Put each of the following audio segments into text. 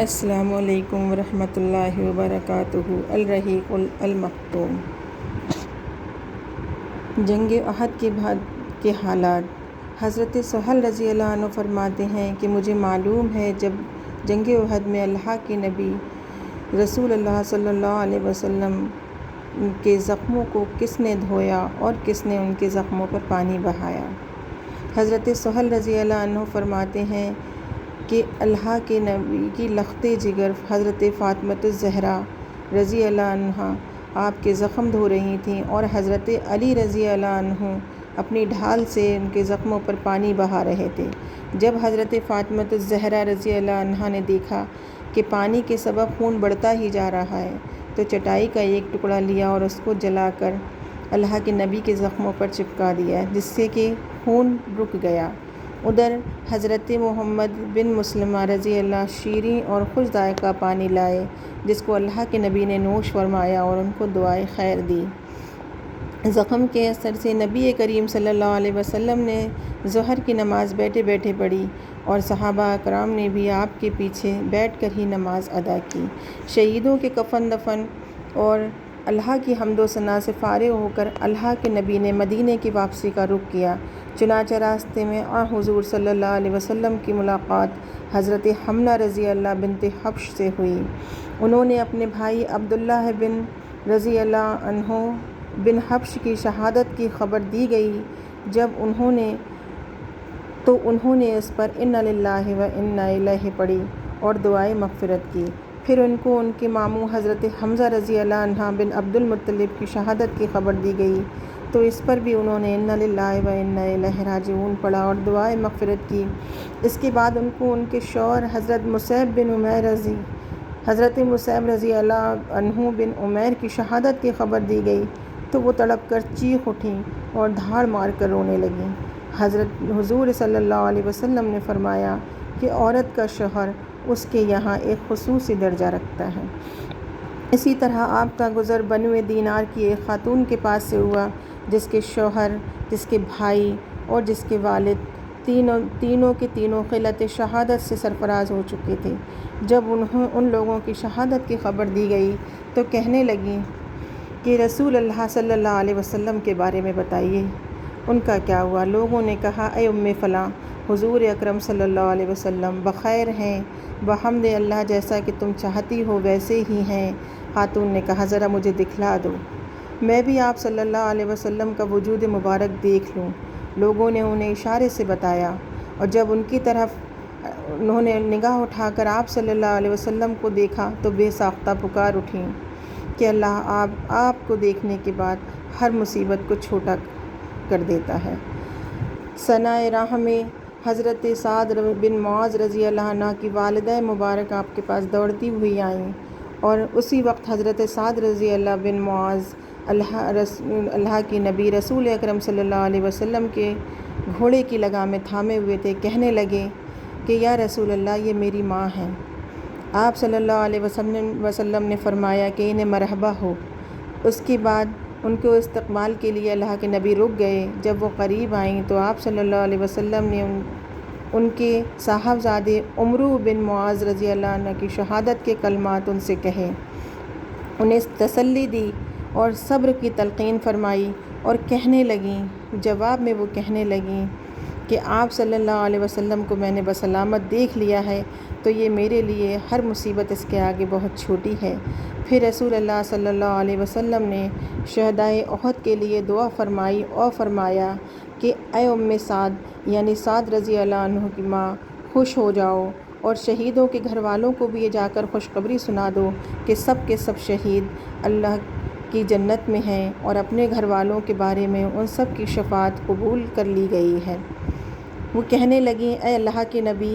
السلام علیکم ورحمۃ اللہ وبرکاتہ۔ الرحیق المختوم۔ جنگ احد کے بعد کے حالات۔ حضرت سہل رضی اللہ عنہ فرماتے ہیں کہ مجھے معلوم ہے جب جنگ احد میں اللہ کے نبی رسول اللہ صلی اللہ علیہ وسلم کے زخموں کو کس نے دھویا اور کس نے ان کے زخموں پر پانی بہایا۔ حضرت سہل رضی اللہ عنہ فرماتے ہیں کہ اللہ کے نبی کی لخت جگر حضرت فاطمہ الزہرا رضی اللہ عنہا آپ کے زخم دھو رہی تھیں اور حضرت علی رضی اللہ عنہ اپنی ڈھال سے ان کے زخموں پر پانی بہا رہے تھے۔ جب حضرت فاطمہ الزہرا رضی اللہ عنہا نے دیکھا کہ پانی کے سبب خون بڑھتا ہی جا رہا ہے تو چٹائی کا ایک ٹکڑا لیا اور اس کو جلا کر اللہ کے نبی کے زخموں پر چپکا دیا، جس سے کہ خون رک گیا۔ ادھر حضرت محمد بن مسلمہ رضی اللہ شیریں اور خوش ذائقہ پانی لائے جس کو اللہ کے نبی نے نوش فرمایا اور ان کو دعائے خیر دی۔ زخم کے اثر سے نبی کریم صلی اللہ علیہ وسلم نے ظہر کی نماز بیٹھے بیٹھے پڑھی اور صحابہ کرام نے بھی آپ کے پیچھے بیٹھ کر ہی نماز ادا کی۔ شہیدوں کے کفن دفن اور اللہ کی حمد و ثنا سے فارغ ہو کر اللہ کے نبی نے مدینے کی واپسی کا رخ کیا۔ چنانچہ راستے میں حضور صلی اللہ علیہ وسلم کی ملاقات حضرت حمنہ رضی اللہ بنت حبش سے ہوئی۔ انہوں نے اپنے بھائی عبداللہ بن رضی اللہ عنہ بن حبش کی شہادت کی خبر دی گئی جب انہوں نے اس پر انا للہ و انا الیہ پڑھی اور دعائے مغفرت کی۔ پھر ان کو ان کے ماموں حضرت حمزہ رضی اللہ عنہ بن عبد المطلب کی شہادت کی خبر دی گئی تو اس پر بھی انہوں نے انا للہ و انا الیہ راجعون پڑھا اور دعائے مغفرت کی۔ اس کے بعد ان کو ان کے شوہر حضرت مصعب رضی اللہ عنہ بن عمیر کی شہادت کی خبر دی گئی تو وہ تڑپ کر چیخ اٹھیں اور دھاڑ مار کر رونے لگیں۔ حضور صلی اللہ علیہ وسلم نے فرمایا کہ عورت کا شوہر اس کے یہاں ایک خصوصی درجہ رکھتا ہے۔ اسی طرح آپ کا گزر بنو دینار کی ایک خاتون کے پاس سے ہوا جس کے شوہر، جس کے بھائی اور جس کے والد تینوں کے تینوں خلعت شہادت سے سرفراز ہو چکے تھے۔ جب ان لوگوں کی شہادت کی خبر دی گئی تو کہنے لگیں کہ رسول اللہ صلی اللہ علیہ وسلم کے بارے میں بتائیے، ان کا کیا ہوا؟ لوگوں نے کہا اے ام فلاں، حضور اکرم صلی اللہ علیہ وسلم بخیر ہیں، بحمد اللہ، جیسا کہ تم چاہتی ہو ویسے ہی ہیں۔ خاتون نے کہا ذرا مجھے دکھلا دو، میں بھی آپ صلی اللہ علیہ وسلم کا وجود مبارک دیکھ لوں۔ لوگوں نے انہیں اشارے سے بتایا اور جب ان کی طرف انہوں نے نگاہ اٹھا کر آپ صلی اللہ علیہ وسلم کو دیکھا تو بے ساختہ پکار اٹھیں کہ اللہ آپ کو دیکھنے کے بعد ہر مصیبت کو چھوٹا کر دیتا ہے۔ ثنائے راہ میں حضرت سعد بن معاذ رضی اللہ عنہ کی والدہ مبارک آپ کے پاس دوڑتی ہوئی آئیں اور اسی وقت حضرت سعد رضی اللہ بن معاذ اللہ کی نبی رسول اکرم صلی اللہ علیہ وسلم کے گھوڑے کی لگامیں تھامے ہوئے تھے۔ کہنے لگے کہ یا رسول اللہ، یہ میری ماں ہیں۔ آپ صلی اللہ علیہ وسلم نے فرمایا کہ انہیں مرحبا ہو۔ اس کے بعد ان کو استقبال کے لیے اللہ کے نبی رک گئے۔ جب وہ قریب آئیں تو آپ صلی اللہ علیہ وسلم نے ان کے صاحبزادے عمرو بن معاذ رضی اللہ عنہ کی شہادت کے کلمات ان سے کہے، انہیں تسلی دی اور صبر کی تلقین فرمائی اور کہنے لگیں، جواب میں وہ کہنے لگیں کہ آپ صلی اللہ علیہ وسلم کو میں نے بسلامت دیکھ لیا ہے تو یہ میرے لیے ہر مصیبت اس کے آگے بہت چھوٹی ہے۔ پھر رسول اللہ صلی اللہ علیہ وسلم نے شہدائے احد کے لیے دعا فرمائی اور فرمایا کہ اے ام سعد، یعنی سعد رضی اللہ عنہ کی ماں، خوش ہو جاؤ اور شہیدوں کے گھر والوں کو بھی یہ جا کر خوشخبری سنا دو کہ سب کے سب شہید اللہ کی جنت میں ہیں اور اپنے گھر والوں کے بارے میں ان سب کی شفاعت قبول کر لی گئی ہے۔ وہ کہنے لگیں اے اللہ کے نبی،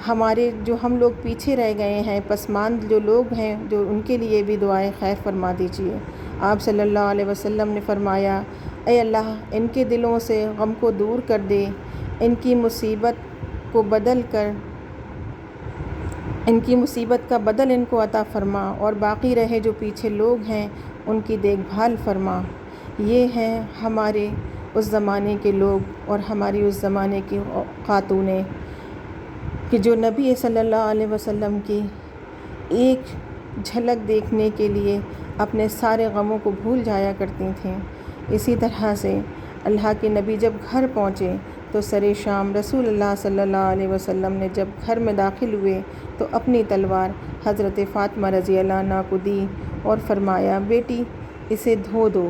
ہمارے جو ہم لوگ پیچھے رہ گئے ہیں، پسماند جو لوگ ہیں، جو ان کے لیے بھی دعائے خیر فرما دیجیے۔ آپ صلی اللہ علیہ وسلم نے فرمایا اے اللہ، ان کے دلوں سے غم کو دور کر دے، ان کی مصیبت کا بدل ان کو عطا فرما اور باقی رہے جو پیچھے لوگ ہیں ان کی دیکھ بھال فرما۔ یہ ہیں ہمارے اس زمانے کے لوگ اور ہماری اس زمانے کی خاتونیں کہ جو نبی صلی اللہ علیہ وسلم کی ایک جھلک دیکھنے کے لیے اپنے سارے غموں کو بھول جایا کرتی تھیں۔ اسی طرح سے اللہ کے نبی جب گھر پہنچے تو سر شام رسول اللہ صلی اللہ علیہ وسلم نے جب گھر میں داخل ہوئے تو اپنی تلوار حضرت فاطمہ رضی اللہ عنہ کو دی اور فرمایا، بیٹی اسے دھو دو۔